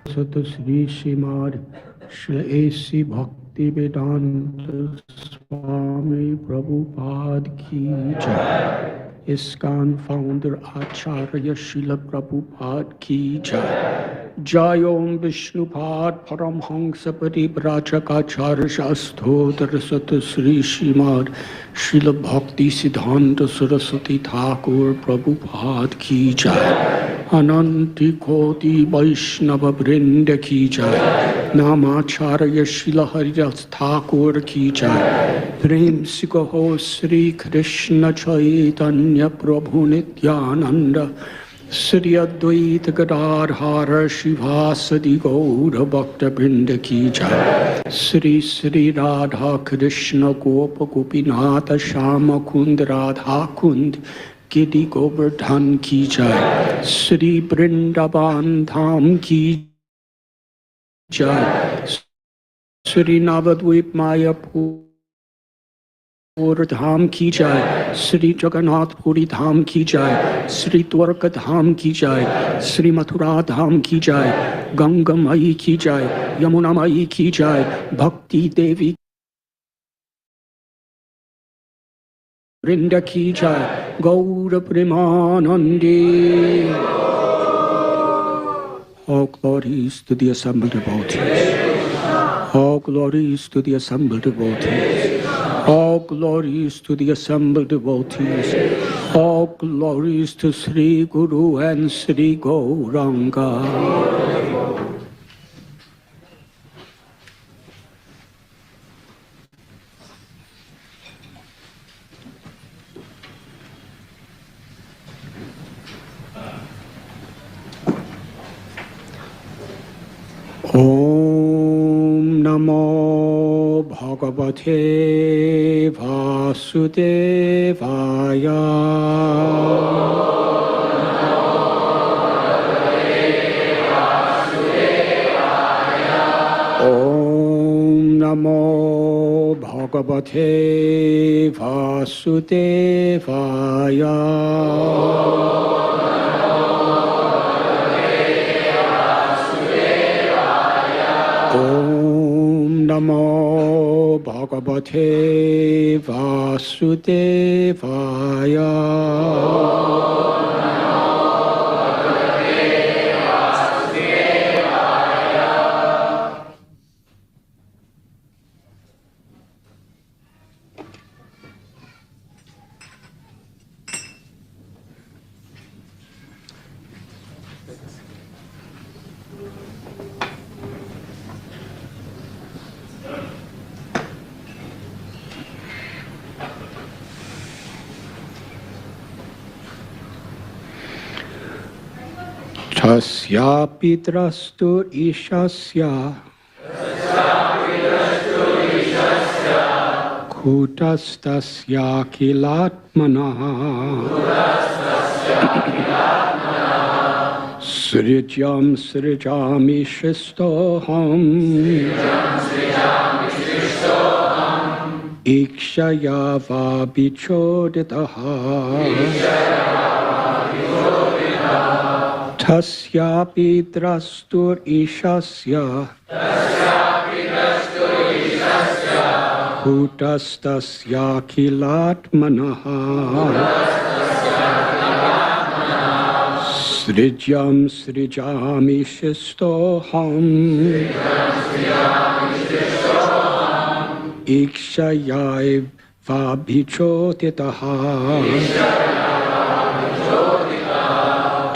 सत श्री श्रीमद् श्री एसी भक्ति वेदांत स्वामी प्रभुपाद की जय। इस्कॉन फाउंडर आचार्य श्रील प्रभुपाद की जय। जय ओम विष्णुपाद परमहंस परिव्राजकाचार्य शास्त्रोत्तर सत श्री श्रीमद् श्रील भक्ति सिद्धांत सरस्वती ठाकुर प्रभुपाद की जय। अनंत कोटि वैष्णव वृंद की जय। नामाचार्य श्रील हरिदास ठाकुर की जय। प्रेम से कहो श्री कृष्ण चैतन्य प्रभु नित्यानंद श्री अद्वैत गदाधर शिवासदि गौर भक्त वृंद की जय। श्री श्री राधा कृष्ण गोप गोपीनाथ श्याम कुंद राधा कुंद गिरि गोवर्धन की जय। श्री वृंदावन धाम की जय। श्री नवद्वीप मायापुर धाम की जय। श्री जगन्नाथपुरी धाम की जय। श्री द्वारका धाम की जय। श्री मथुरा धाम की जय। गंगा माई की जय। यमुना माई की जय। भक्ति देवी वृंद की जय। गौर प्रेमानंदे। All glories to the assembled devotees. All glories to the assembled devotees. All glories to the assembled devotees. All glories to Sri Guru and Sri Gauranga. Om Namo Bhagavate Vasudevaya. Om Namo Bhagavate Vasudevaya. Om Namo Bhagavate Vasudevaya. Tasyapi drastu ishasya kutastasya kilatmanaha srijam srijami shistoham ikshaya vabichoditaha Tasyapi drastur ishasya Kutastasya kilatmanaha Srijam srijami shistoham Ikshayai vabhichotitaha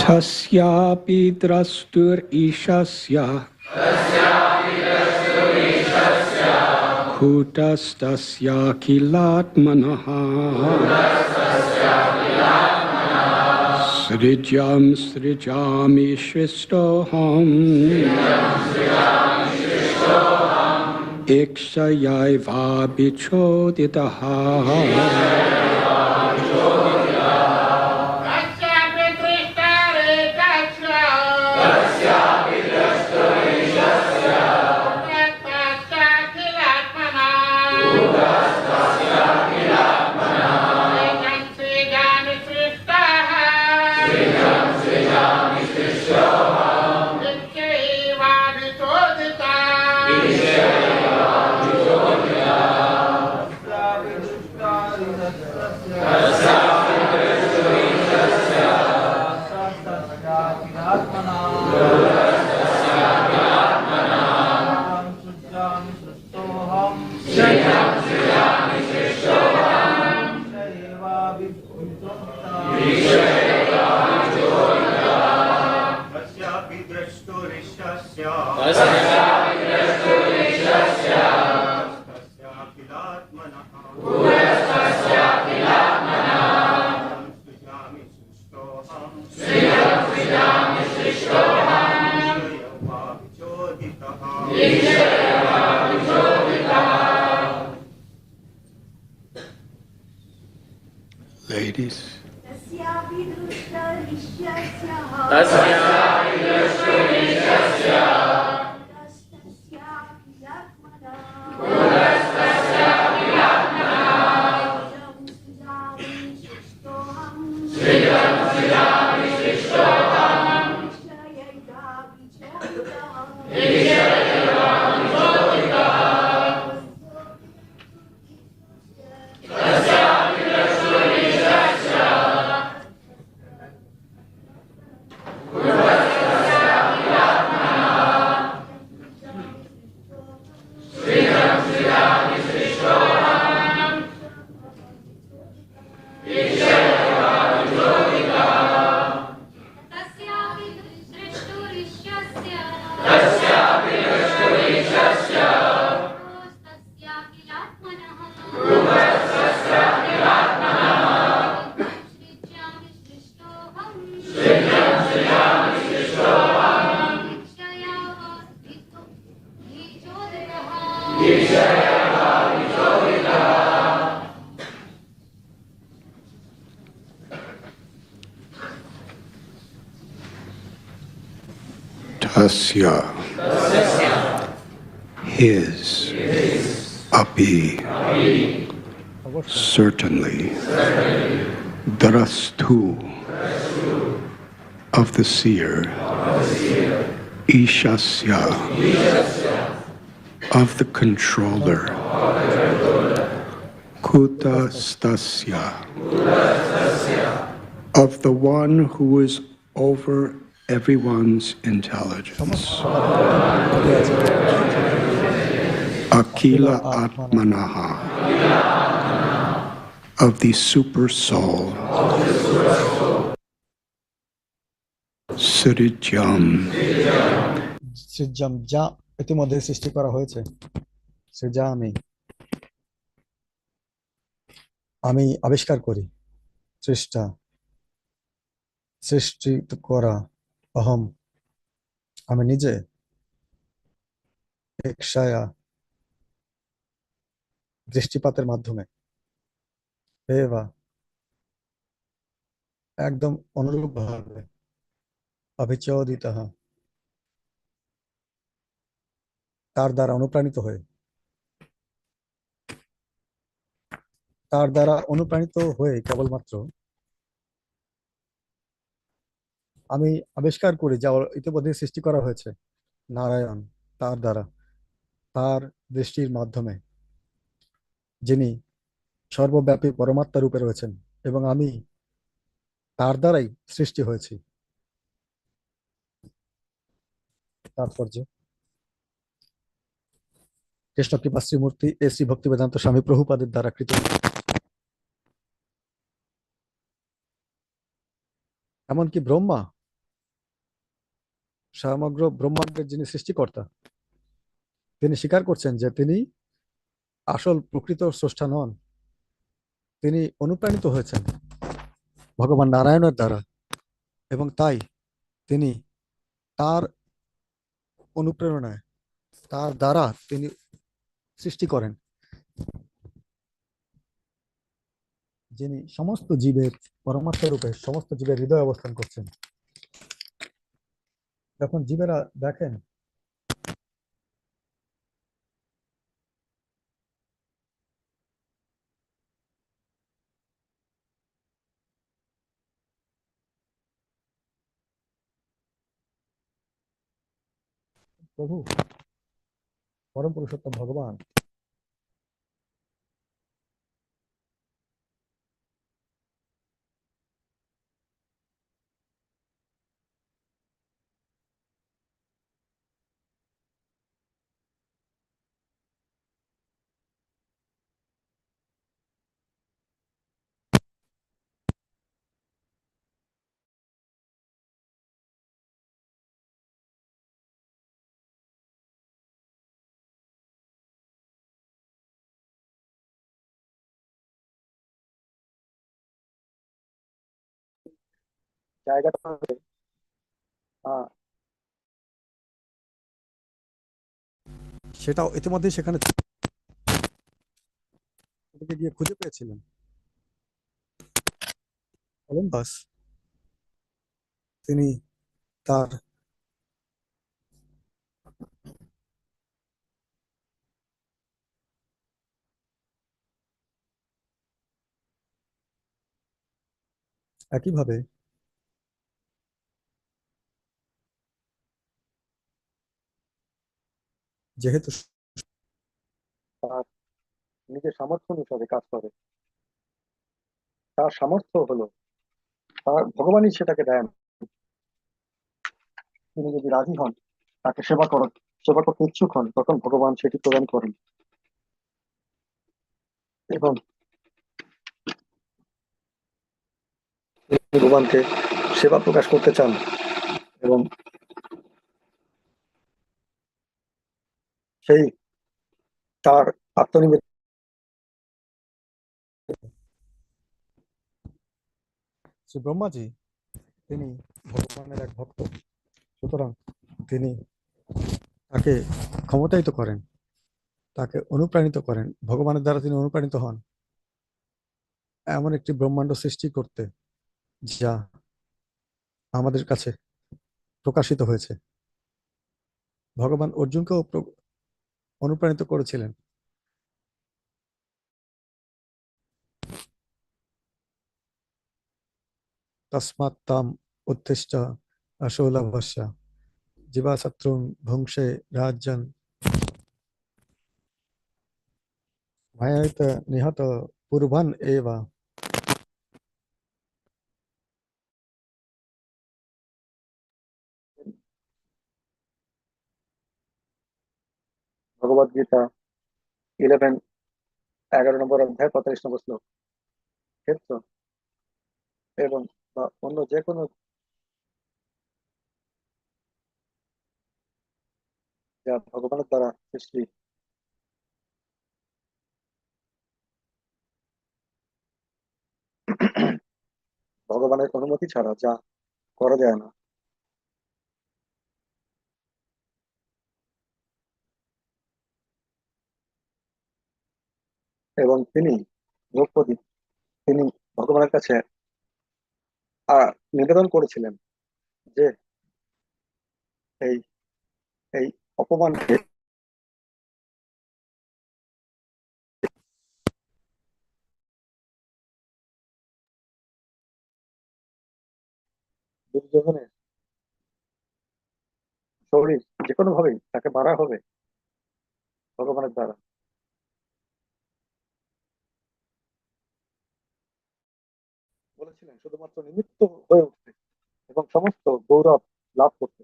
Tasyapi drastur ishasya Kutastasya kilatmanaha Srijam srijami shistoham Ikshayai vabhichoditaha Srijam srijami shistoham Ladies. Tasya, his, api, certainly, drastu, of the seer, ishasya, of the controller, kutastasya, of the one who is over everyone's intelligence. Akila Atmanaha, of the super soul. Srijam, সৃজম যা ইতিমধ্যে সৃষ্টি করা হয়েছে। সৃজামি, আমি আবিষ্কার করি। সৃষ্টা, সৃষ্টি করা। অহম, আমি নিজে। ইকশায়া, দৃষ্টিপাতের মাধ্যমে। এবা, একদম অনুরূপভাবে। অবিচোদিতঃ, তার দ্বারা অনুপ্রাণিত হয়ে। তার দ্বারা অনুপ্রাণিত হয়ে কেবলমাত্র আমি আবিষ্কার করি যা ইতিমধ্যে সৃষ্টি করা হয়েছে। নারায়ণ, তার দ্বারা, তার দৃষ্টির মাধ্যমে, যিনি সর্বব্যাপী পরমাত্মা রূপে রয়েছেন, এবং আমি তার দ্বারাই সৃষ্টি হয়েছি। তাৎপর্য: কৃষ্ণ কৃপা শ্রীমূর্তি শ্রী ভক্তিবেদান্ত স্বামী প্রভুপাদের দ্বারা কৃত। এমনকি ব্রহ্মা, সমগ্র ব্রহ্মাণ্ডের যিনি সৃষ্টিকর্তা, তিনি স্বীকার করছেন যে তিনি আসল প্রকৃত স্রষ্টা নন। তিনি অনুপ্রাণিত হয়েছেন ভগবান নারায়ণের দ্বারা, এবং তাই তিনি তার অনুপ্রেরণায়, তার দ্বারা তিনি সৃষ্টি করেন, যিনি সমস্ত জীবের পরমাত্মা রূপে সমস্ত জীবের হৃদয় অবস্থান করছেন। যখন জীবেরা দেখেন প্রভু, পরম পুরুষোত্তম ভগবান জায়গাটা হচ্ছে, আহ, সেটাও ইতিমধ্যেই সেখানে সেটাকে গিয়ে খুঁজে পেয়েছিলেন। কলম্বাস তিনি তার একইভাবে যেহেতু তার নিজের সামর্থ্য অনুসারে কাজ করে, তার সামর্থ্য হলো তার ভগবানই সেটাকে দেন। তিনি যদি রাজি হন, তাকে সেবা করতে ইচ্ছুক হন, তখন ভগবান সেটি প্রদান করেন। এবং তিনি ভগবানকে সেবা প্রকাশ করতে চান এবং সেই তার আত্মনিবেদন। শ্রী ব্রহ্মাজি তিনি ভগবানের এক ভক্ত, সুতরাং তিনি তাকে ক্ষমতায়িত করেন, তাকে অনুপ্রাণিত করেন, ভগবানের দ্বারা তিনি অনুপ্রাণিত হন এমন একটি ব্রহ্মাণ্ড সৃষ্টি করতে, যা আমাদের কাছে প্রকাশিত হয়েছে। ভগবান অর্জুনকেও অনুপ্রাণিত করেছিলেন। তস্মাৎ তাম উত্তিষ্ঠ অশোলভস্য জীবাশত্রুং ভুংসে রাজ্যান মায়ায়িত নিহত পূর্বান এব। ভগবদ গীতা 11 অধ্যায় 45 শ্লোক ক্ষেত্র এবং বা অন্য যে কোনো যা ভগবানের দ্বারা সৃষ্টি, ভগবানের অনুমতি ছাড়া যা করা যায় না। এবং তিনি দ্রৌপদী, তিনি ভগবানের কাছে আহ নিবেদন করেছিলেন যে এই এই অপমানকে দুর্যোধনের শরীর যে কোনো ভাবেই তাকে মারা হবে ভগবানের দ্বারা। বলেছিলেন শুধুমাত্র নিমিত্ত হয়ে উঠতে এবং সমস্ত গৌরব লাভ করতে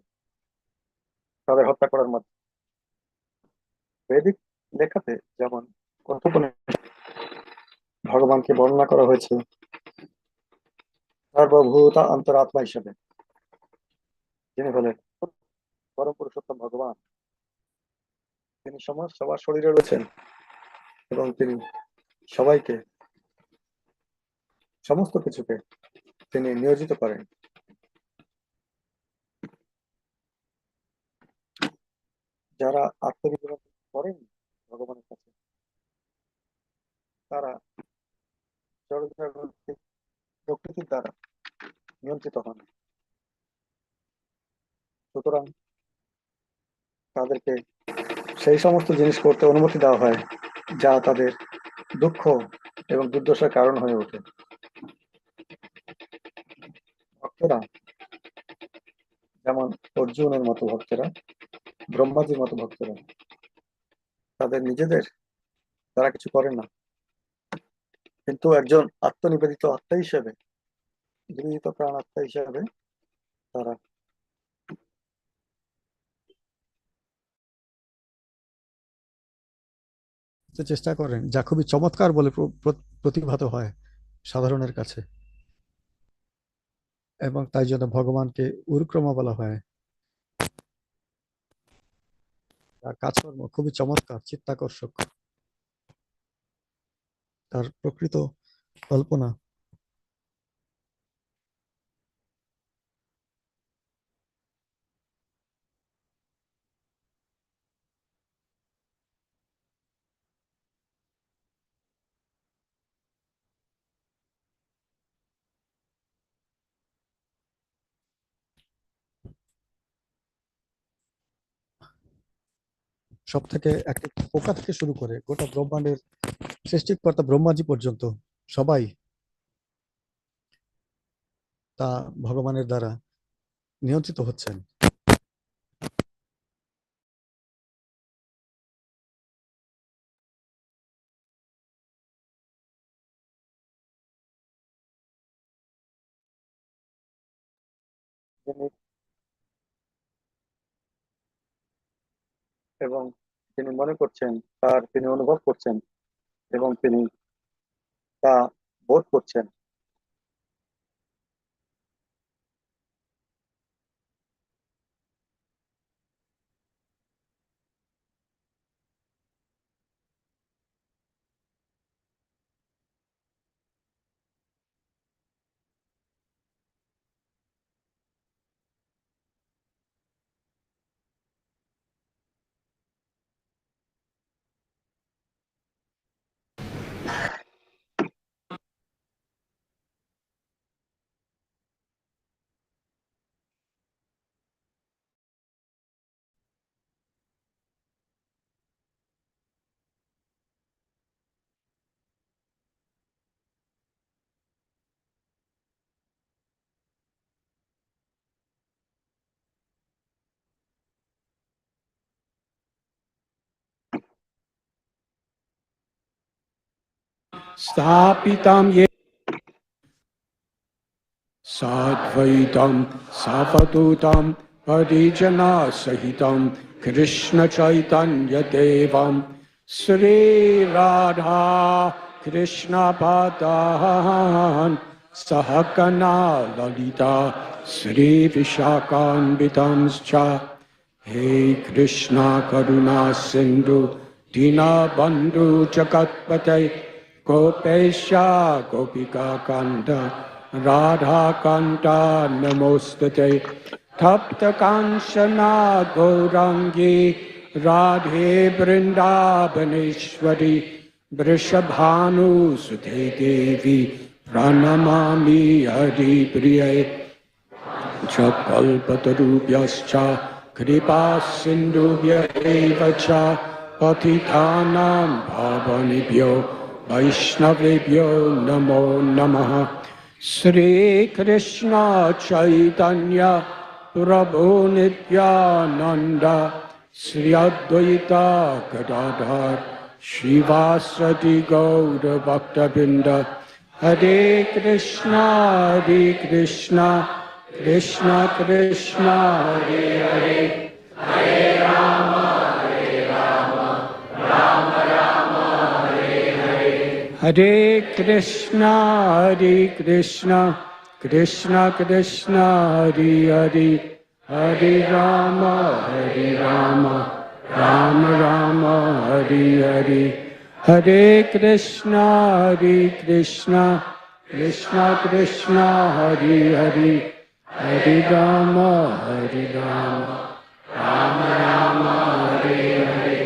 তাদের হত্যা করার মাধ্যমে। বৈদিক লেখাতে যেমন কথোপনিষদে ভগবানকে বর্ণনা করা হয়েছে সর্বভূত অন্তরাত্মা হিসেবে, যিনি হলেন পরম পুরুষোত্তম ভগবান। তিনি সবার শরীরে রয়েছেন এবং তিনি সবাইকে, সমস্ত কিছুকে তিনি নিয়োজিত করেন। যারা আত্মনিবেদন করেন ভগবানের কাছে, তারা জড়জাগতিক প্রকৃতির দ্বারা নিয়ন্ত্রিত হন। সুতরাং তাদেরকে সেই সমস্ত জিনিস করতে অনুমতি দেওয়া হয় যা তাদের দুঃখ এবং দুর্দশার কারণ হয়ে ওঠে। ভক্তরা যেমন অর্জুনের মতো ভক্তরা, ব্রহ্মাজির মতো ভক্তরা, তাদের নিজেদের তারা কিছু করেন না, কিন্তু একজন আত্মনিবেদিত আত্মা হিসেবে, নিবেদিত প্রাণ আত্মা হিসেবে তারা চেষ্টা করেন, যা খুবই চমৎকার বলে প্রতিভাত হয় সাধারণের কাছে। এবং তাই জন্য ভগবানকে উরক্রমা বলা হয়। তার কাজকর্ম খুবই চমৎকার, চিত্তাকর্ষক। তার প্রকৃত কল্পনা সব থেকে একটি পোকা থেকে শুরু করে গোটা ব্রহ্মাণ্ডের সৃষ্টিকর্তা ব্রহ্মাজি পর্যন্ত সবাই তা ভগবানের দ্বারা নিয়ন্ত্রিত হচ্ছেন। তিনি এবং তিনি মনে করছেন, তিনি অনুভব করছেন এবং তিনি তা বোধ করছেন। स्थापितं ये साद्वैतं सावधूतं परिजनसहितं कृष्णचैतन्यदेवं श्रीराधा कृष्णपादान् सहकना ललिता श्रीविशाखान्वितांश्च। हे कृष्णा करुणा सिन्धु दीनबन्धु जगत्पते गोपेशा गोपिका कान्त राधा कान्त नमोस्तुते। तप्त कांचना गौरांगी राधे वृंदावनेश्वरी वृषभानुसुते देवी प्रणमामि हरिप्रिये। कल्पतरुभ्यश्च कृपा सिन्धुभ्य एव च पतितानां पावनेभ्यो वैष्णवेभ्यो नमो नमः। श्रीकृष्ण चैतन्य प्रभु नित्यानन्द श्री अद्वैत गदाधर श्रीवासदि गौर भक्तवृंद। हरे कृष्णा कृष्ण कृष्ण हरे हरे हरे राम हरे कृष्णा कृष्ण कृष्ण हरे हरे हरे राम राम राम हरे हरे। हरे कृष्णा कृष्ण कृष्ण हरे हरे हरे राम राम राम हरे हरे।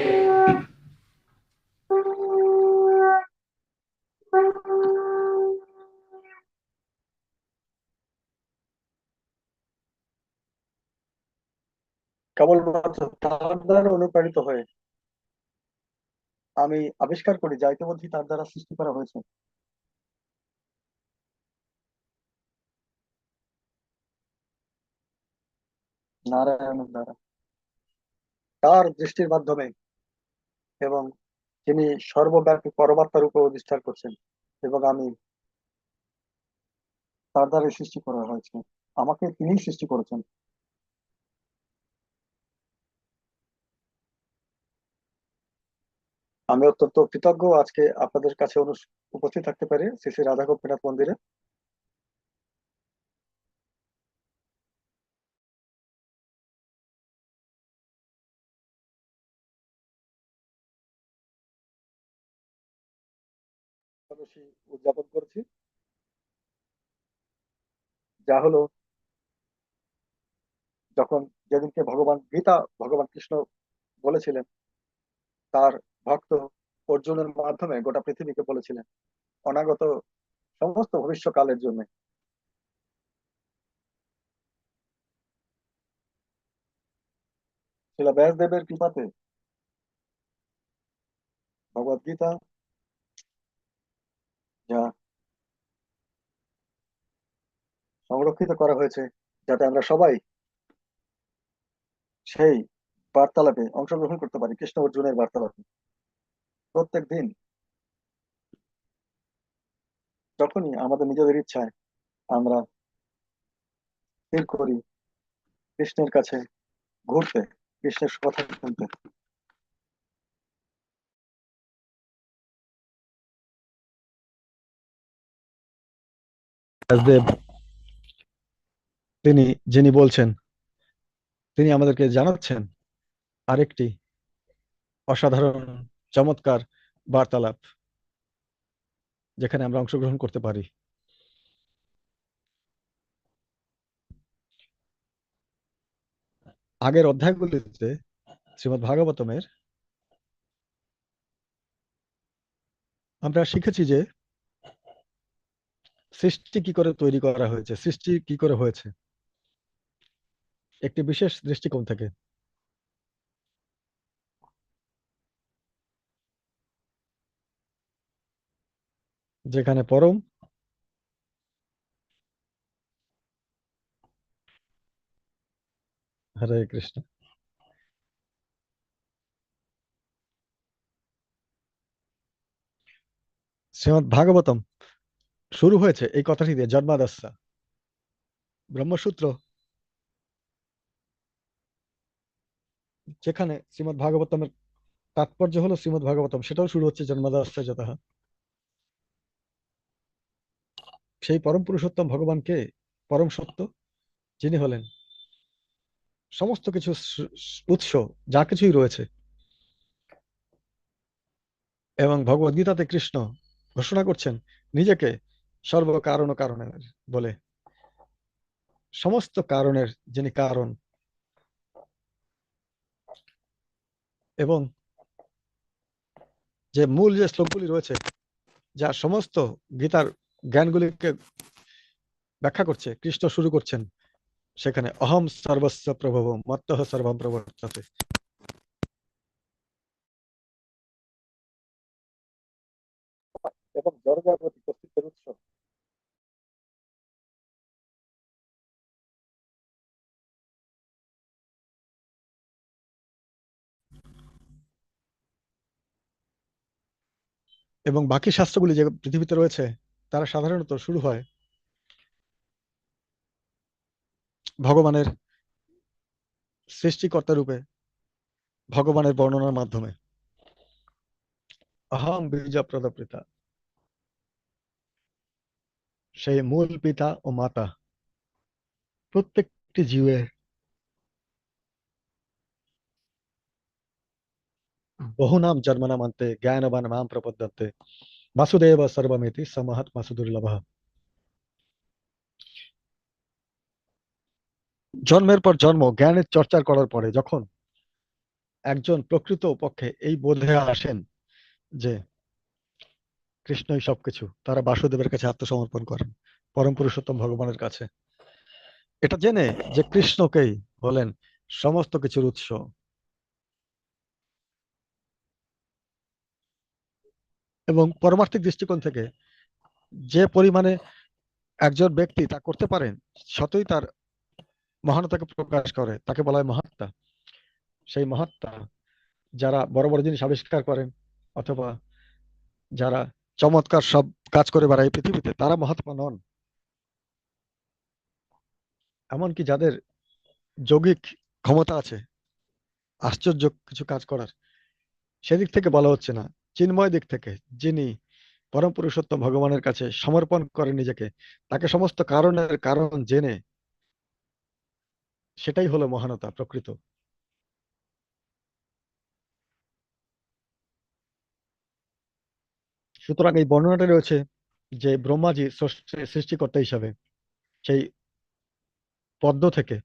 কেবলমাত্র তার দ্বারা অনুপ্রাণিত হয়ে আমি আবিষ্কার করি যা ইতিমধ্যে তার দ্বারা সৃষ্টি করা হয়েছে। নারায়ণের দ্বারা, তার দৃষ্টির মাধ্যমে, এবং তিনি সর্বব্যাপী পরমাত্মার রূপে অধিষ্ঠান করছেন এবং আমি তার দ্বারা সৃষ্টি করা হয়েছে। আমাকে তিনিই সৃষ্টি করেছেন। আমি অত্যন্ত কৃতজ্ঞ আজকে আপনাদের কাছে উপস্থিত থাকতে পারি শ্রী শ্রী রাধা গোপীনাথ মন্দিরে। একাদশী উদযাপন করেছি, যা হলো যখন যেদিনকে ভগবান কৃষ্ণ বলেছিলেন তার ভক্ত অর্জুনের মাধ্যমে গোটা পৃথিবীকে বলেছিলেন অনাগত সমস্ত ভবিষ্যকালের জন্য। শিলা ব্যাসদেবের কৃপাতে ভগবদ গীতা যা সংরক্ষিত করা হয়েছে, যাতে আমরা সবাই সেই বার্তালাপে অংশগ্রহণ করতে পারি, কৃষ্ণ অর্জুনের বার্তালাপে। প্রত্যেক দিন যখনই আমাদের নিজেদের ইচ্ছায় আমরা স্থির করি কৃষ্ণের কাছে ঘুরতে, কৃষ্ণের কথা শুনতে। ব্যাসদেব যিনি বলছেন, তিনি আমাদেরকে জানাচ্ছেন আরেকটি অসাধারণ চমৎকার বার্তালাপ, যেখানে আমরা অংশগ্রহণ করতে পারি। আগের অধ্যায়গুলিতে শ্রীমদ্ ভাগবতমের আমরা শিখেছি যে সৃষ্টি কি করে তৈরি করা হয়েছে, সৃষ্টি কি করে হয়েছে একটি বিশেষ দৃষ্টিকোণ থেকে, যেখানে পরম হরে কৃষ্ণ শ্রীমদ্ ভাগবতম শুরু হয়েছে এই কথাটি দিয়ে, জন্মাদস্যা ব্রহ্মসূত্র, যেখানে শ্রীমদ্ ভাগবতমের তাৎপর্য হলো শ্রীমদ্ ভাগবতম, সেটাও শুরু হচ্ছে জন্মাদস্যা যতঃ। সেই পরম পুরুষোত্তম ভগবানকে, পরম সত্য, যিনি হলেন সমস্ত কিছু উৎস, যা কিছুই রয়েছে। এবং ভগবদ গীতাতে কৃষ্ণ ঘোষণা করছেন নিজেকে সর্বকারণ কারণের বলে, সমস্ত কারণের যিনি কারণ। এবং যে মূল যে শ্লোকগুলি রয়েছে, যা সমস্ত গীতার জ্ঞানগুলিকে ব্যাখ্যা করছে, কৃষ্ণ শুরু করছেন সেখানে অহম সর্বস্ব প্রভব মত্তঃ সর্বম প্রবর্ততে। এবং জড়জাগতিক অস্তিত্বের উৎস। এবং বাকি শাস্ত্রগুলি যে পৃথিবীতে রয়েছে, তারা সাধারণত শুরু হয় ভগবানের সৃষ্টিকর্তা রূপে, ভগবানের বর্ণনার মাধ্যমে। অহম বীজ প্রদপিতা, সেই মূল পিতা ও মাতা প্রত্যেকটি জীবের বহুনাম জন্মনাম আন্তে জ্ঞানবান মাম প্রপদ্যন্তে বাসুদেব সর্বমিতি সমহাত্মা সুদুর্লভ। জন্মের পর জন্ম জ্ঞানের চর্চা করার পরে যখন একজন প্রকৃত পক্ষে এই বোধে আসেন যে কৃষ্ণই সবকিছু, তারা বাসুদেবের কাছে আত্মসমর্পণ করেন, পরম পুরুষোত্তম ভগবানের কাছে, এটা জেনে যে কৃষ্ণকেই হলেন সমস্ত কিছুর উৎস। এবং পরমার্থিক দৃষ্টিকোণ থেকে যে পরিমাণে একজন ব্যক্তি তা করতে পারেন, শতই তার মহানতাকে প্রকাশ করে, তাকে বলা হয় মহাত্মা। সেই মহাত্মা যারা বড় বড় জিনিস আবিষ্কার করেন, অথবা যারা চমৎকার সব কাজ করে বেড়ায় পৃথিবীতে, তারা মহাত্মা নন। এমনকি যাদের যৌগিক ক্ষমতা আছে আশ্চর্য কিছু কাজ করার, সেদিক থেকে বলা হচ্ছে না, চিন্ময় দিক থেকে যিনি পরম পুরুষোত্তম ভগবানের কাছে সমর্পণ করেন নিজেকে, তাকে সমস্ত কারণের কারণ জেনে, সেটাই হলো মহানতা প্রকৃত। সুতরাং এই বর্ণনাটা রয়েছে যে ব্রহ্মাজি সৃষ্টিকর্তা হিসাবে সেই পদ্ম থেকে,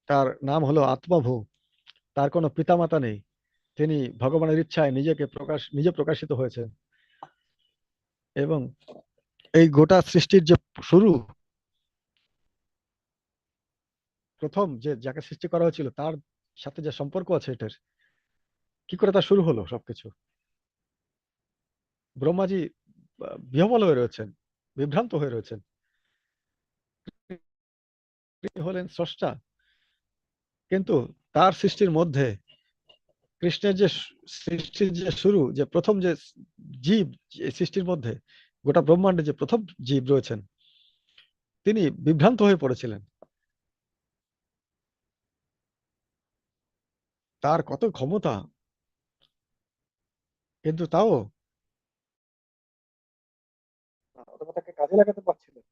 তার নাম হলো আত্মভূ, তার কোনো পিতামাতা নেই, তিনি ভগবানের ইচ্ছায় নিজে প্রকাশিত হয়েছে। এবং এই গোটা সৃষ্টির যে শুরু, প্রথম যে যাকে সৃষ্টি করা হয়েছিল, তার সাথে যে সম্পর্ক আছে এটার, কি করে তা শুরু হলো সবকিছু? ব্রহ্মাজি বিহ্বল হয়ে রয়েছেন, বিভ্রান্ত হয়ে রয়েছেন। তিনি হলেন স্রষ্টা, কিন্তু তার সৃষ্টির মধ্যে কৃষ্ণের যে সৃষ্টির যে শুরু, যে প্রথম যে জীব, যে সৃষ্টির মধ্যে গোটা ব্রহ্মাণ্ডে যে প্রথম জীব রয়েছেন, তিনি বিভ্রান্ত হয়ে পড়েছিলেন। তার কত ক্ষমতা, কিন্তু তাও অথবা তাকে কাজে লাগাতে পারছিলেন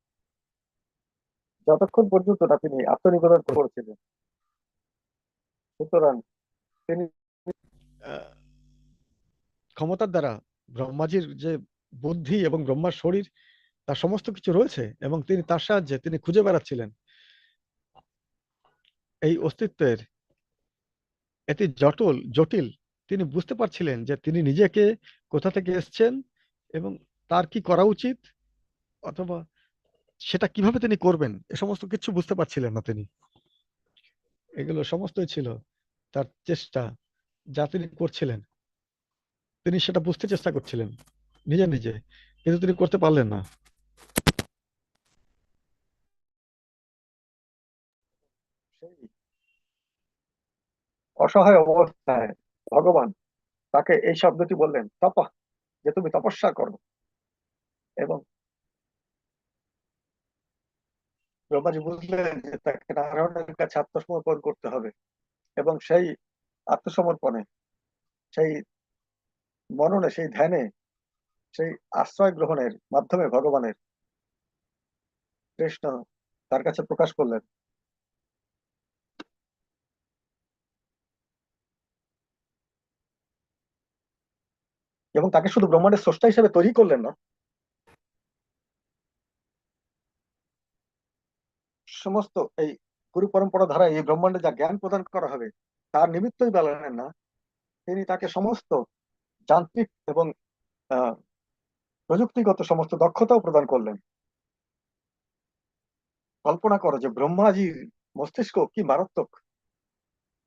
যতক্ষণ পর্যন্ত না তিনি আত্মনিবেদন করেছিলেন। সুতরাং তিনি আহ, ক্ষমতার দ্বারা ব্রহ্মাজির যে বুদ্ধি এবং ব্রহ্মার শরীর, তার সমস্ত কিছু রয়েছে, এবং তিনি তার সাহায্যে তিনি খুঁজে বেড়াচ্ছিলেন এই অস্তিত্বের এটি জটিল জটিল। তিনি বুঝতে পারছিলেন যে তিনি নিজেকে কোথা থেকে এসেছেন এবং তার কি করা উচিত, অথবা সেটা কিভাবে তিনি করবেন, এ সমস্ত কিছু বুঝতে পারছিলেন না তিনি। এগুলো সমস্তই ছিল তার চেষ্টা, যা তিনি করছিলেন। তিনি সেটা বুঝতে চেষ্টা করছিলেন নিজে নিজে, কিন্তু তিনি করতে পারলেন না। সেই অসহায় অবস্থায় ভগবান তাকে এই শব্দটি বললেন, তপা, যে তুমি তপস্যা করো। এবং ব্রহ্মাজি বুঝলেন যে তাকে নারায়ণের কাছে আত্মসমর্পণ করতে হবে। এবং সেই আত্মসমর্পণে, সেই মননে, সেই ধ্যানে, সেই আশ্রয় গ্রহণের মাধ্যমে ভগবানের কৃষ্ণ তার কাছে প্রকাশ করলেন। এবং তাকে শুধু ব্রহ্মাণ্ডের স্রষ্টা হিসেবে তৈরি করলেন না, সমস্ত এই গুরু পরম্পরা ধারা এই ব্রহ্মাণ্ডে যা জ্ঞান প্রদান করা হবে তার নিমিত্তই বেলালেন না, তিনি তাকে সমস্ত যান্ত্রিক এবং আহ, প্রযুক্তিগত সমস্ত দক্ষতাও প্রদান করলেন। কল্পনা করো যে ব্রহ্মাজির মস্তিষ্ক কি মারাত্মক।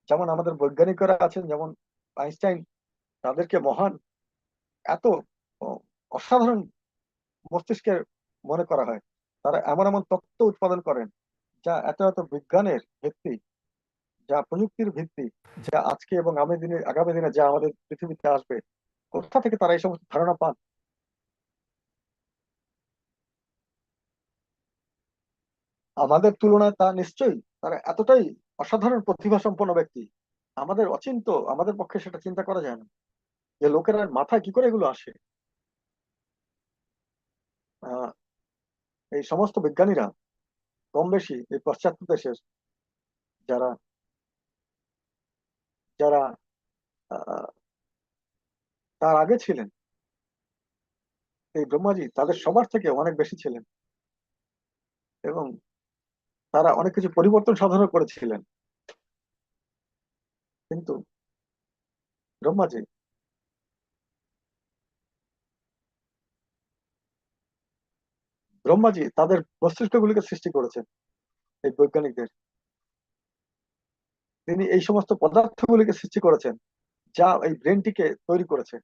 যেমন আমাদের বৈজ্ঞানিকরা আছেন, যেমন আইনস্টাইন, তাদেরকে মহান, এত ও, অসাধারণ মস্তিষ্কের মনে করা হয়। তারা এমন এমন তত্ত্ব উৎপাদন করেন যা এত এত বিজ্ঞানের ভিত্তি, যা প্রযুক্তির ভিত্তি, যা আজকে এবং আগামী দিনে যা আমাদের পৃথিবীতে আসবে। কোথা থেকে তারা এই সমস্ত ধারণা পান? আমাদের তুলনায় তা নিশ্চয়ই তারা এতটাই অসাধারণ প্রতিভা সম্পন্ন ব্যক্তি, আমাদের অচিন্ত, আমাদের পক্ষে সেটা চিন্তা করা যায় না যে লোকেরা মাথায় কি করে এগুলো আসে। আহ, এই সমস্ত বিজ্ঞানীরা কম বেশি এই পাশ্চাত্য দেশের যারা যারা আহ, তার আগে ছিলেন, এই ব্রহ্মাজি তাদের সবার থেকে অনেক বেশি ছিলেন, এবং তারা অনেক কিছু পরিবর্তন সাধনও করেছিলেন। কিন্তু ব্রহ্মাজি ব্রহ্মাজি তাদের মস্তিষ্কগুলিকে সৃষ্টি করেছেন, এই বৈজ্ঞানিকদের। তিনি এই সমস্ত পদার্থগুলিকে সৃষ্টি করেছেন যা এই ব্রেনটিকে তৈরি করেছে।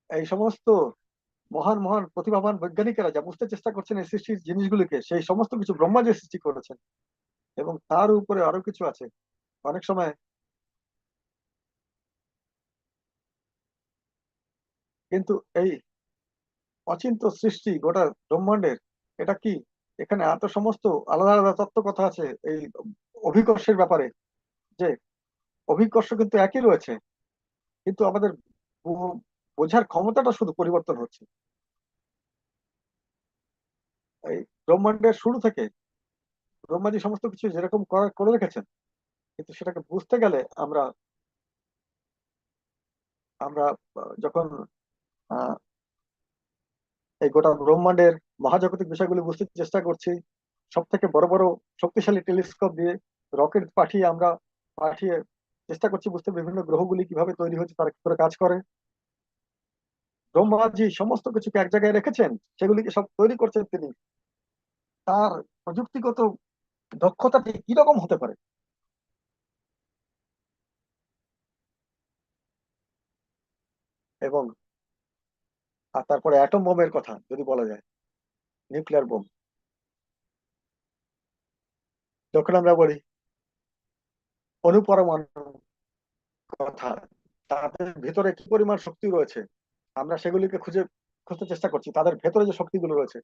এই সমস্ত মহান মহান প্রতিভাবান বৈজ্ঞানিকেরা যা বুঝতে চেষ্টা করছেন এই সৃষ্টির জিনিসগুলিকে, সেই সমস্ত কিছু ব্রহ্মাজি সৃষ্টি করেছেন। এবং তার উপরে আরো কিছু আছে। অনেক সময় কিন্তু এই অচিন্ত সৃষ্টি গোটা ব্রহ্মাণ্ডের, এটা কি, এখানে এত সমস্ত আলাদা আলাদা তত্ত্ব কথা আছে এই অভিকর্ষের ব্যাপারে, যে অভিকর্ষ কিন্তু একই রয়েছে, কিন্তু আমাদের বোঝার ক্ষমতাটা শুধু পরিবর্তন হচ্ছে। এই ব্রহ্মাণ্ডের শুরু থেকে ব্রহ্মাজি সমস্ত কিছু যেরকম করে রেখেছেন, কিন্তু সেটাকে বুঝতে গেলে আমরা আমরা যখন আহ, এই গোটা ব্রহ্মাণ্ডের মহাজাগতিক বিষয়গুলি বুঝতে চেষ্টা করছি, সব থেকে বড় বড় শক্তিশালী টেলিস্কোপ দিয়ে, রকেট পাঠিয়ে চেষ্টা করছি বুঝতে বিভিন্ন গ্রহগুলি কিভাবে তৈরি হচ্ছে, তারা কি করে কাজ করে। ব্রহ্মাজি সমস্ত কিছুকে এক জায়গায় রেখেছেন, সেগুলিকে সব তৈরি করছেন তিনি। তার প্রযুক্তিগত দক্ষতাটি কিরকম হতে পারে। এবং আর তারপরে অ্যাটম বোমের কথা যদি বলা যায়, নিউক্লিয়ার বোম, যখন আমরা বলি অনুপরমাণু কথা, তাদের ভেতরে কি পরিমাণ শক্তি রয়েছে আমরা সেগুলিকে খুঁজতে চেষ্টা করছি। তাদের ভেতরে যে শক্তিগুলো রয়েছে,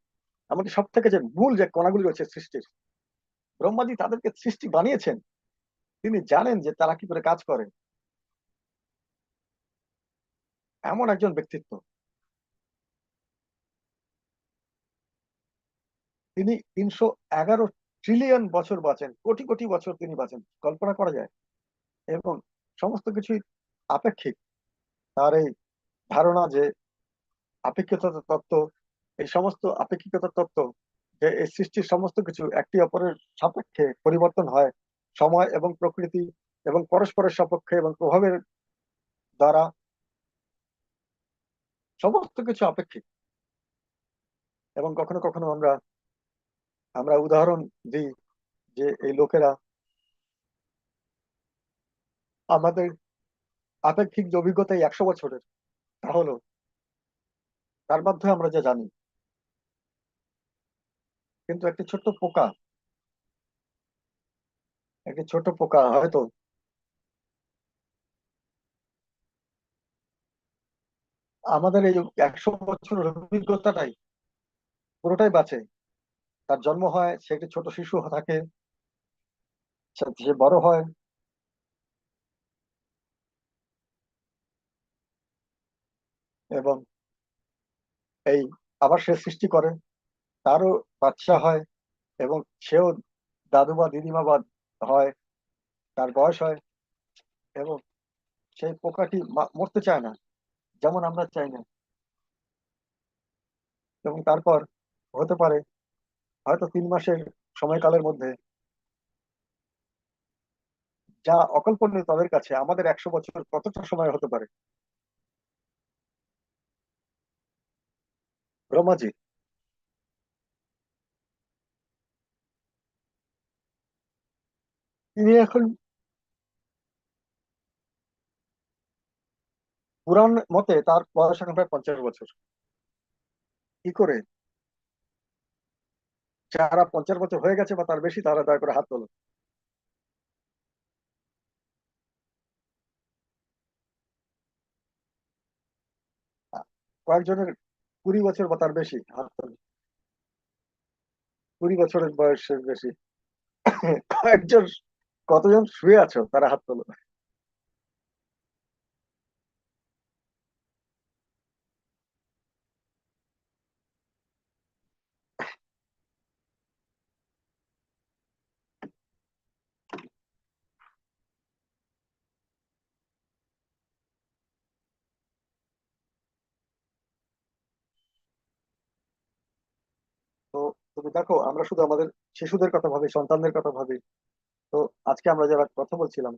এমনকি সব থেকে যে মূল যে কণাগুলি রয়েছে সৃষ্টির, ব্রহ্মাজি তাদেরকে সৃষ্টি বানিয়েছেন, তিনি জানেন যে তারা কি করে কাজ করে। এমন একজন ব্যক্তিত্ব, তিনি 311 বছর বাঁচেন, কোটি কোটি বছর তিনি বাঁচেন, কল্পনা করা যায়। এবং সমস্ত কিছুই আপেক্ষিক। তার এই ধারণা যে আপেক্ষিকতার তত্ত্ব, এই সমস্ত আপেক্ষিকতার তত্ত্ব, যে এই সৃষ্টির সমস্ত কিছু একটি অপরের সাপেক্ষে পরিবর্তন হয়, সময় এবং প্রকৃতি এবং পরস্পরের সাপেক্ষে এবং প্রভাবের দ্বারা সমস্ত কিছু আপেক্ষিক। এবং কখনো কখনো আমরা আমরা উদাহরণ দিই যে এই লোকেরা আমাদের আপেক্ষিক যে অভিজ্ঞতা এই 100 বছরের, তা হলো তার মাধ্যমে আমরা যা জানি। কিন্তু একটি ছোট পোকা হয়তো আমাদের এই 100 বছরের অভিজ্ঞতাটাই পুরোটাই বাঁচে। তার জন্ম হয়, সে একটি ছোট শিশু থাকে, সে বড় হয়, এবং এই আবার সে সৃষ্টি করে, তারও বাচ্চা হয়, এবং সেও দাদু বা দিদিমা বা হয়, তার বয়স হয়, এবং সেই পোকাটি মরতে চায় না, যেমন আমরা চাই না। এবং তারপর হতে পারে হয়তো 3 মাসের সময়কালের মধ্যে, যা অকল্পনীয় তাদের কাছে, আমাদের 100 বছর কতটা সময় হতে পারে। ব্রহ্মাজি তিনি এখন পুরাণ মতে তার বয়স এখন প্রায় 50 বছর। কি করে? যারা 50 বছর হয়ে গেছে বা তার বেশি, তারা দয়া করে হাত তোলো। কয়েকজনের 20 বছর বা তার বেশি, হাত তোলো। 20 বছরের বয়সের বেশি। কয়েকজন, কতজন শুয়ে আছো তারা হাত তোলো। তো তুমি দেখো, আমরা শুধু আমাদের শিশুদের কথা ভাবি, সন্তানদের কথা ভাবি। তো আজকে আমরা যারা কথা বলছিলাম,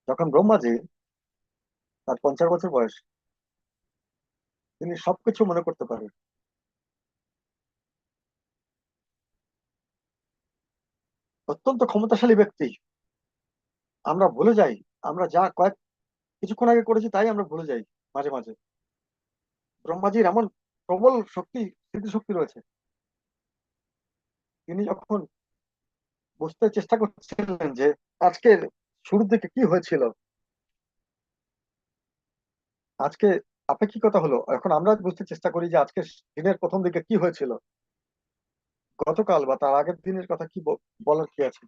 যখন ব্রহ্মাজি তার 50 বছর বয়স, তিনি সবকিছু মনে করতে পারেন। অত্যন্ত ক্ষমতাশালী ব্যক্তি। আমরা ভুলে যাই, আমরা যা কিছুক্ষণ আগে করেছি তাই আমরা ভুলে যাই মাঝে মাঝে। ব্রহ্মাজির এমন প্রবল স্মৃতিশক্তি রয়েছে। তিনি যখন বুঝতে চেষ্টা করছিলেন যে আজকের শুরুর দিকে কি হয়েছিল, আজকে আপেক্ষিকতা হলো, এখন আমরা বুঝতে চেষ্টা করি যে আজকে দিনের প্রথম দিকে কি হয়েছিল, গতকাল বা তার আগের দিনের কথা কি বলার কি আছে।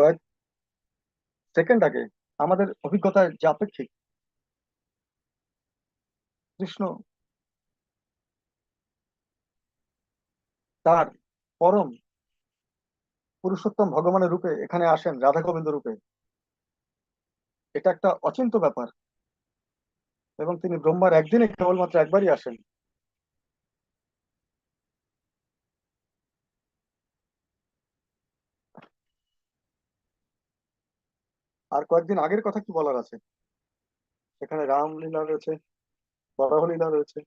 কয়েক সেকেন্ড আগে আমাদের অভিজ্ঞতায় যে আপেক্ষিক, কৃষ্ণ তার পরম পুরুষোত্তম ভগবানের রূপে এখানে আসেন, রাধা গোবিন্দ রূপে, এটা একটা অচিন্ত্য ব্যাপার। এবং তিনি ব্রহ্মার একদিনে কেবলমাত্র একবারই আসেন। আর কয়েকদিন আগের কথা কি বলার আছে, সেখানে রামলীলা রয়েছে, বরাহ লীলা রয়েছে।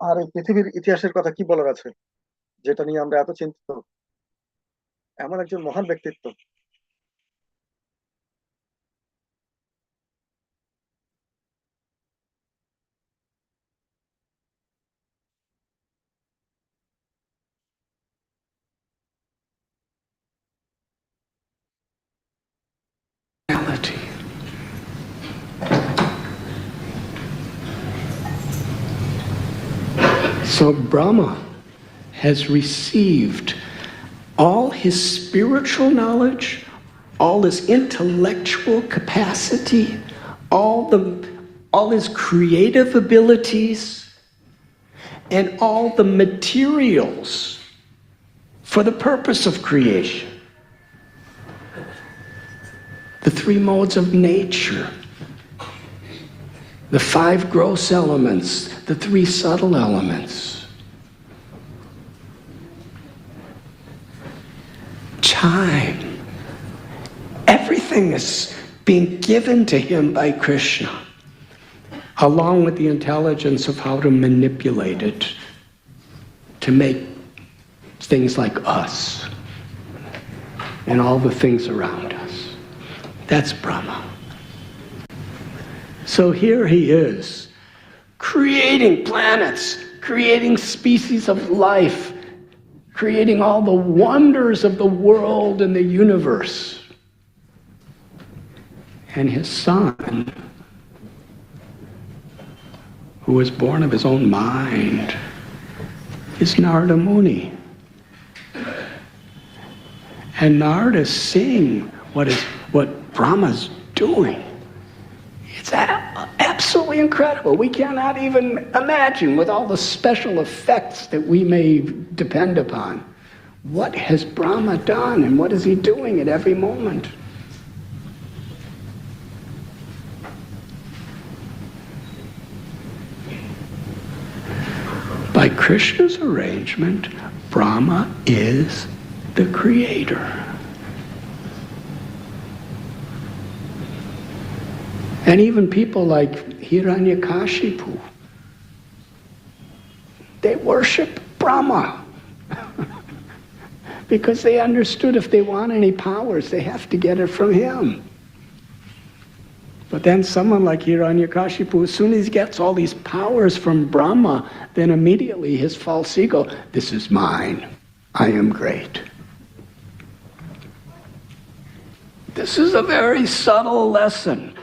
আর এই পৃথিবীর ইতিহাসের কথা কি বলার আছে, যেটা নিয়ে আমরা এত চিন্তিত। এমন একজন মহান ব্যক্তিত্ব। Reality. So Brahma has received all his spiritual knowledge, all his intellectual capacity, all his creative abilities, and all the materials for the purpose of creation. The three modes of nature, the five gross elements, the three subtle elements, time. Everything is being given to him by Krishna, along with the intelligence of how to manipulate it to make things like us and all the things around us. That's Brahma. So here he is, creating planets, creating species of life, creating all the wonders of the world and the universe. And his son, who was born of his own mind, is Narada Muni. And Narada is seeing what Brahma's doing. It's absolutely incredible. We cannot even imagine, with all the special effects that we may depend upon, what has Brahma done and what is he doing at every moment. By Krishna's arrangement, Brahma is the creator. And even people like Hiranyakashipu, they worship Brahma because they understood if they want any powers, they have to get it from him. But then someone like Hiranyakashipu, as soon as he gets all these powers from Brahma, then immediately his false ego, this is mine, I am great. This is a very subtle lesson.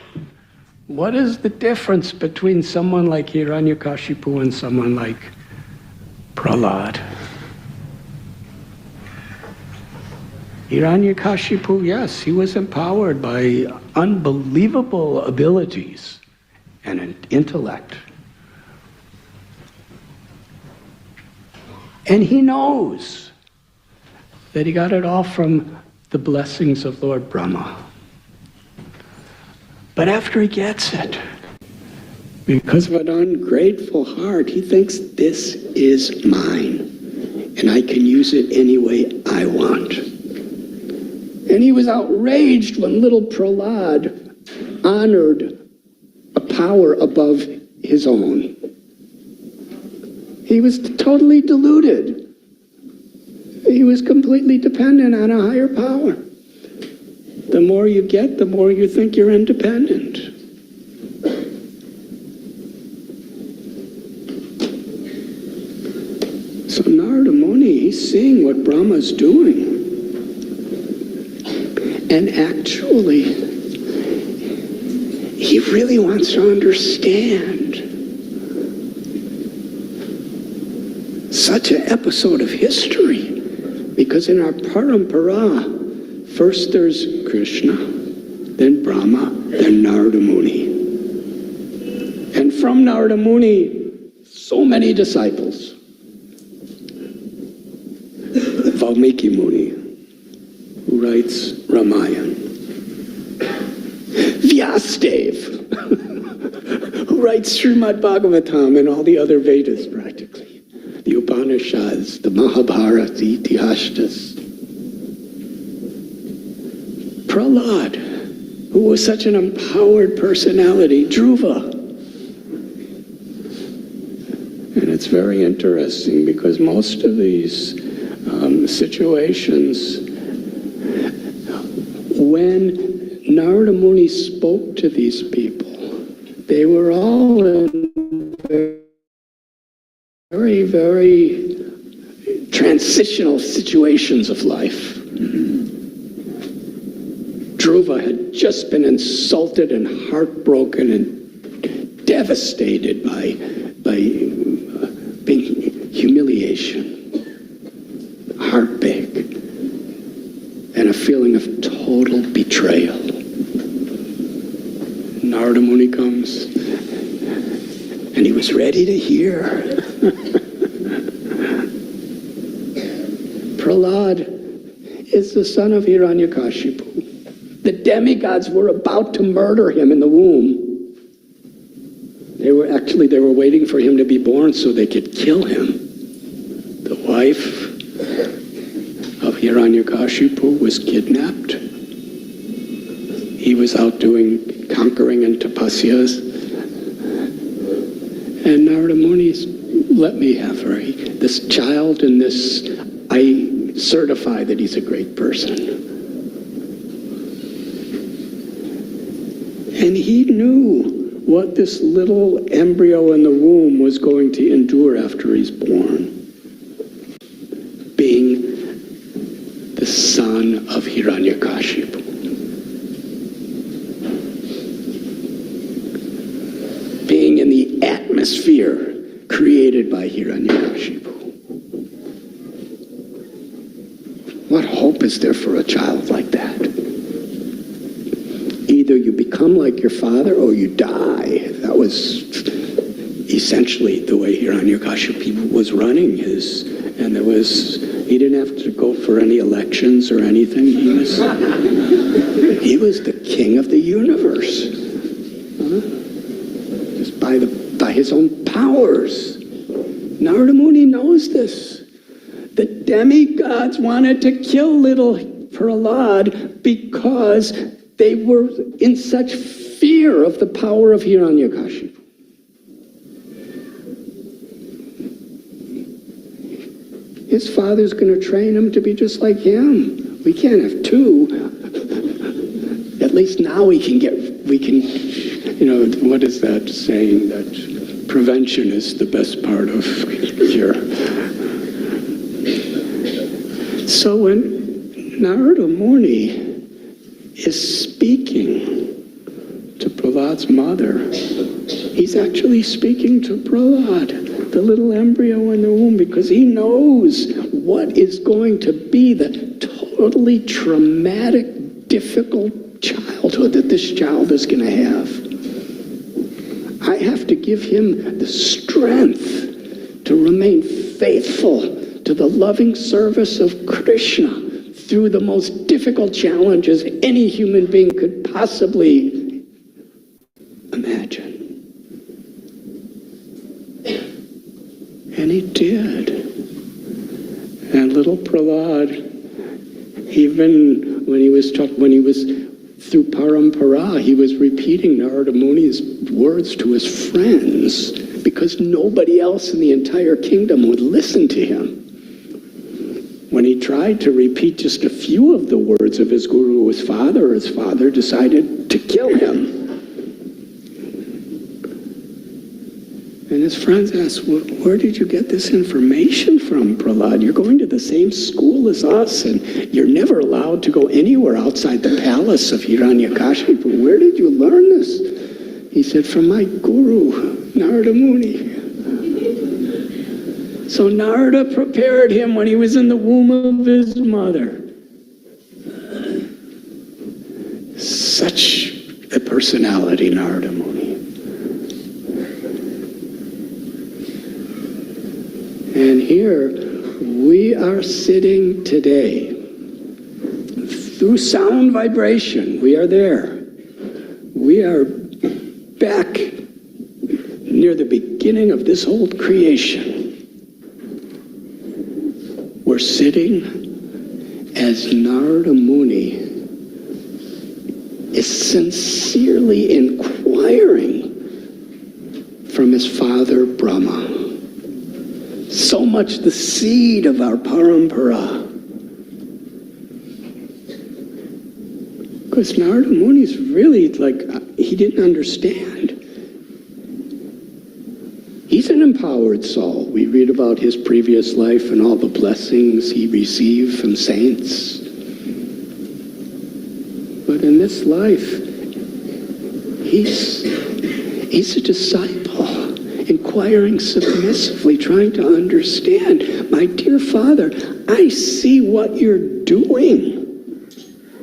What is the difference between someone like Hiranyakashipu and someone like Prahlad? Hiranyakashipu, yes, he was empowered by unbelievable abilities and an intellect. And he knows that he got it all from the blessings of Lord Brahma. But after he gets it, because of an ungrateful heart, he thinks this is mine, and I can use it any way I want. And he was outraged when little Prahlad honored a power above his own. He was totally deluded. He was completely dependent on a higher power. The more you get, the more you think you're independent. So Narada Muni, he's seeing what Brahma's doing. And actually, he really wants to understand such an episode of history, because in our parampara, first there's Krishna, then Brahma, then Narada Muni. And from Narada Muni, so many disciples. Valmiki Muni, who writes Ramayana. Vyasadev, who writes Srimad Bhagavatam and all the other Vedas practically. The Upanishads, the Mahabharata, the Itihastas. Prahlad, who was such an empowered personality, Dhruva. And it's very interesting because most of these situations, when Narada Muni spoke to these people, they were all in very, very transitional situations of life. Dhruva had just been insulted and heartbroken and devastated by humiliation, heartache, and a feeling of total betrayal. Narada Muni comes, and he was ready to hear. Prahlad is the son of Hiranyakashipu. The demigods were about to murder him in the womb. They were waiting for him to be born so they could kill him. The wife of Hiranyakashipu was kidnapped. He was out conquering in tapasyas. And Narada Muni, let me have her. This child and this, I certify that he's a great person. And he knew what this little embryo in the womb was going to endure after he's born. Being the son of Hiranyakashipu. Being in the atmosphere created by Hiranyakashipu. What hope is there for a child like that? Either you become like your father or you die. That was essentially the way Hiranyakashipu was running his, and he didn't have to go for any elections or anything. He was the king of the universe. Just by his own powers. Narada Muni knows this. The demigods wanted to kill little Prahlad because they were in such fear of the power of Hiranyakashipu. His father's going to train him to be just like him. We can't have two. At least now we can, what is that saying? That prevention is the best part of cure. So when Narada Muni is speaking to Prahlad's mother, he's actually speaking to Prahlad, the little embryo in the womb, because he knows what is going to be the totally traumatic, difficult childhood that this child is going to have. I have to give him the strength to remain faithful to the loving service of Krishna through the most difficult challenges any human being could possibly imagine. And he did. And little Prahlad, even when he was through parampara, he was repeating Narada Muni's words to his friends because nobody else in the entire kingdom would listen to him. When he tried to repeat just a few of the words of his guru, his father decided to kill him. And his friends asked, where did you get this information from, Prahlad? You're going to the same school as us, and you're never allowed to go anywhere outside the palace of Hiranyakashipu. Where did you learn this? He said, from my guru, Narada Muni. So Narada prepared him when he was in the womb of his mother. Such a personality, Narada Muni. And here we are sitting today. Through sound vibration, we are there. We are back near the beginning of this whole creation. We're sitting as Narada Muni is sincerely inquiring from his father Brahma. So much the seed of our parampara. Because Narada Muni is really like, he didn't understand. He's an empowered soul. We read about his previous life and all the blessings he received from saints. But in this life, he's a disciple, inquiring submissively, trying to understand. My dear Father, I see what you're doing.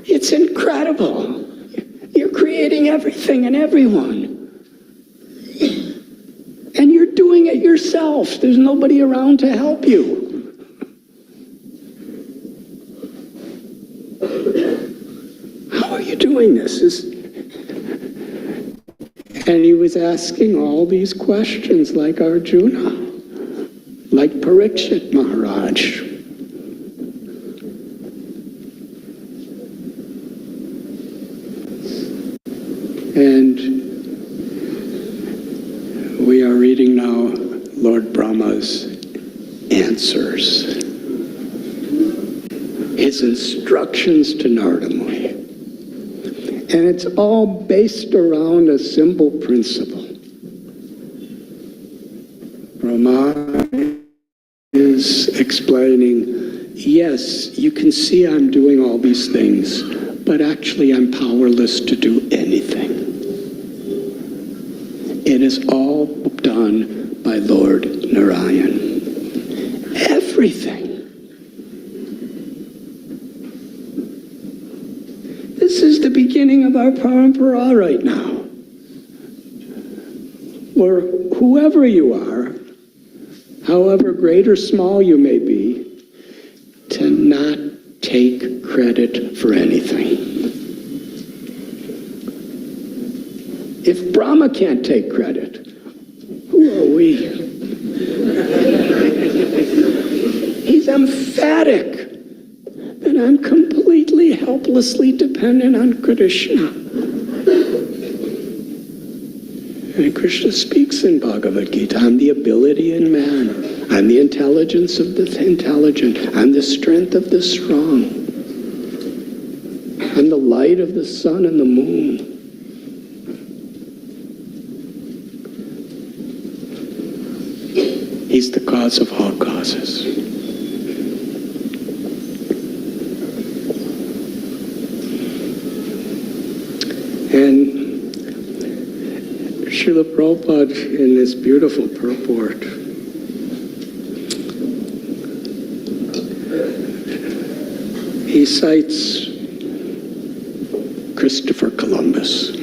It's incredible. You're creating everything and everyone. And you're doing it yourself. There's nobody around to help you. How are you doing this? And he was asking all these questions like Arjuna, like Parikshit Maharaj. And we are reading now Lord Brahma's answers, his instructions to Narada Muni. And it's all based around a simple principle. Brahma is explaining, yes, you can see I'm doing all these things, but actually I'm powerless to do anything. It is all done by Lord Narayan. Everything. This is the beginning of our parampara right now. Where whoever you are, however great or small you may be, to not take credit for anything. If Brahma can't take credit, who are we? He's emphatic that I'm completely helplessly dependent on Krishna. And Krishna speaks in Bhagavad Gita, I'm the ability in man. I'm the intelligence of the intelligent. I'm the strength of the strong. I'm the light of the sun and the moon. He's the cause of all causes. And Srila Prabhupada, in this beautiful purport, he cites Christopher Columbus.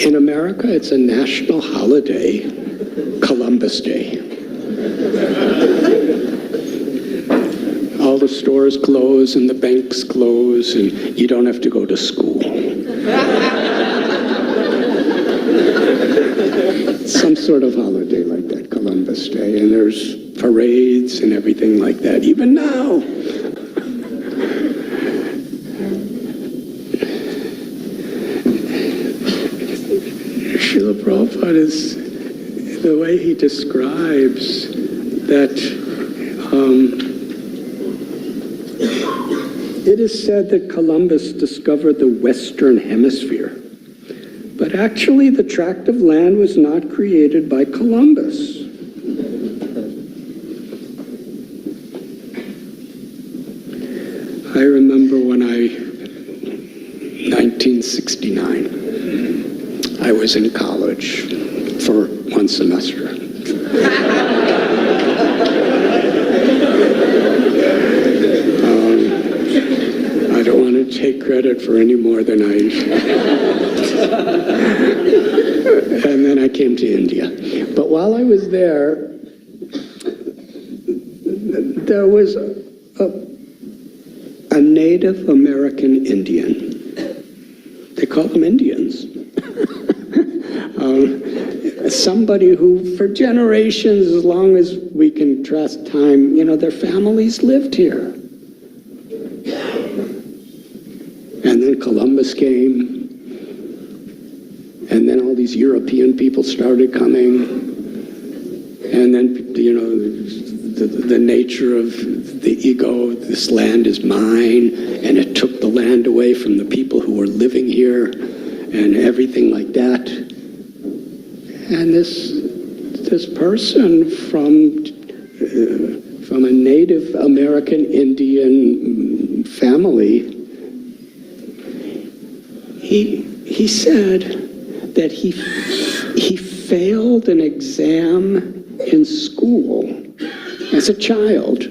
In America, it's a national holiday, Columbus Day. All the stores close and the banks close and you don't have to go to school. Some sort of holiday like that, Columbus Day, and there's parades and everything like that, even now. Srila Prabhupada is, the way he describes that it is said that Columbus discovered the Western Hemisphere, but actually the tract of land was not created by Columbus. I remember when I 1969. I was in college for one semester. I don't want to take credit for any more than I... And then I came to India. But while I was there, there was a Native American Indian. They call them Indians. Somebody who, for generations, as long as we can trust time, you know, their families lived here. And then Columbus came, and then all these European people started coming, and then, you know, the nature of the ego, this land is mine, and it took the land away from the people who were living here, and everything like that. And this person from a Native American Indian family, he said that he failed an exam in school as a child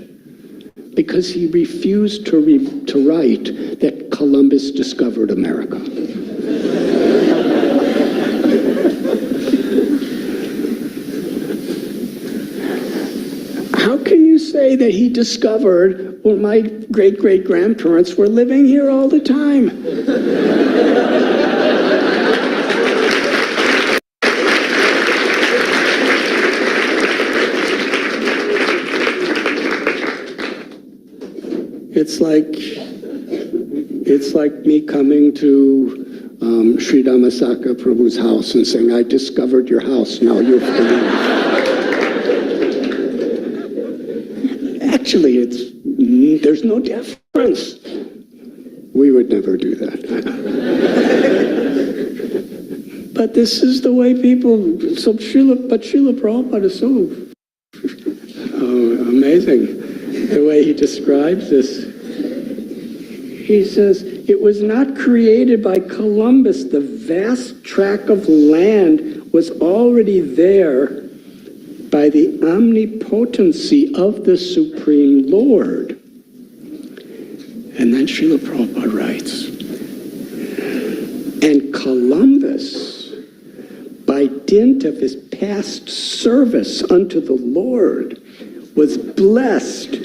because he refused to write that Columbus discovered America. How can you say that he discovered, well, my great-great-grandparents were living here all the time? It's like me coming to Sri Dhammasaka Prabhu's house and saying, I discovered your house, now you're free. Actually, there's no difference. We would never do that. But this is the way people, but Srila Prabhupada is so amazing. The way he describes this. He says, it was not created by Columbus. The vast tract of land was already there by the omnipotency of the Supreme Lord. And then Srila Prabhupada writes, and Columbus, by dint of his past service unto the Lord, was blessed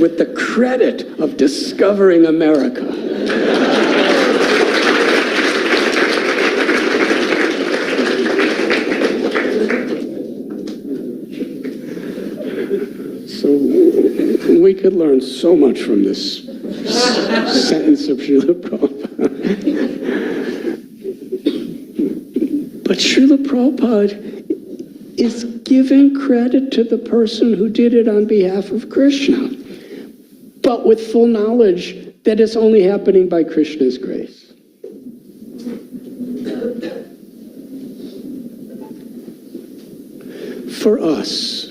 with the credit of discovering America. So we could learn so much from this sentence of Srila Prabhupada. But Srila Prabhupada is giving credit to the person who did it on behalf of Krishna, but with full knowledge that it's only happening by Krishna's grace. For us,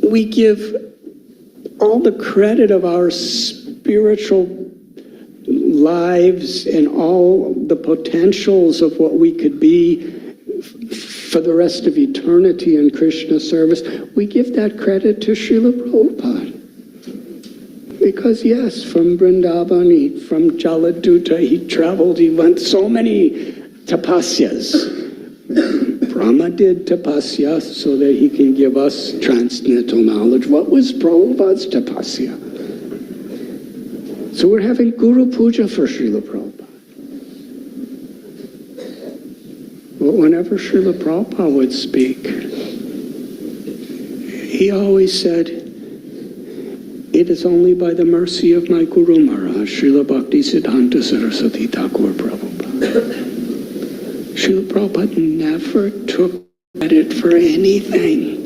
we give all the credit of our spiritual lives and all the potentials of what we could be for the rest of eternity in Krishna service, we give that credit to Srila Prabhupada. Because yes, from Vrindavan, from Jaladuta, he traveled, he went so many tapasyas. Brahma did tapasya so that he can give us transcendental knowledge. What was Prabhupada's tapasya? So we're having Guru Puja for Srila Prabhupada. But whenever Srila Prabhupada would speak, he always said, it is only by the mercy of my Guru Maharaj, Srila Bhakti Siddhanta Saraswati Thakur Prabhupada. Srila Prabhupada never took credit for anything.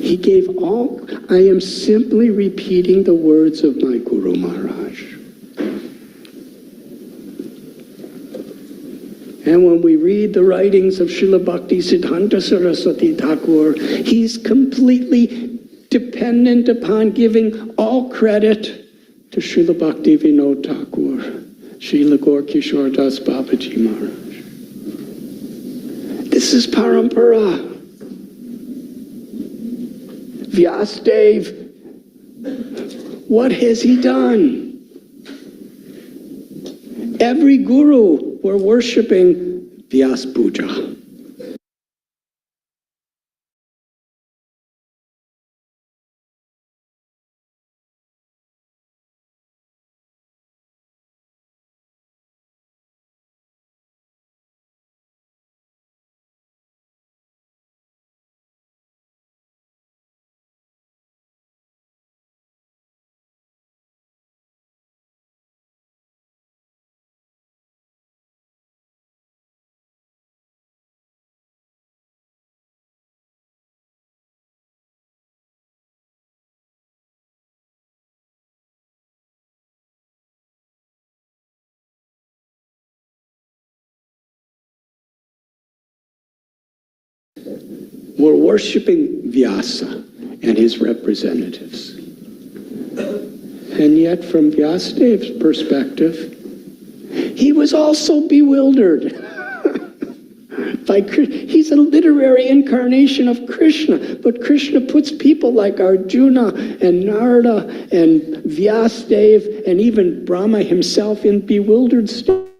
He gave all, I am simply repeating the words of my Guru Maharaj. And when we read the writings of Srila Bhakti Siddhanta Saraswati Thakur, he's completely dependent upon giving all credit to Srila Bhakti Vinod Thakur, Srila Gaur Kishore Das Babaji Maharaj. This is parampara. Vyasadev, what has he done? Every guru were worshipping Vyas Puja. Were worshipping Vyasa and his representatives. And yet, from Vyasadev's perspective, he was also bewildered. He's a literary incarnation of Krishna, but Krishna puts people like Arjuna and Narada and Vyasadeva and even Brahma himself in bewildered state.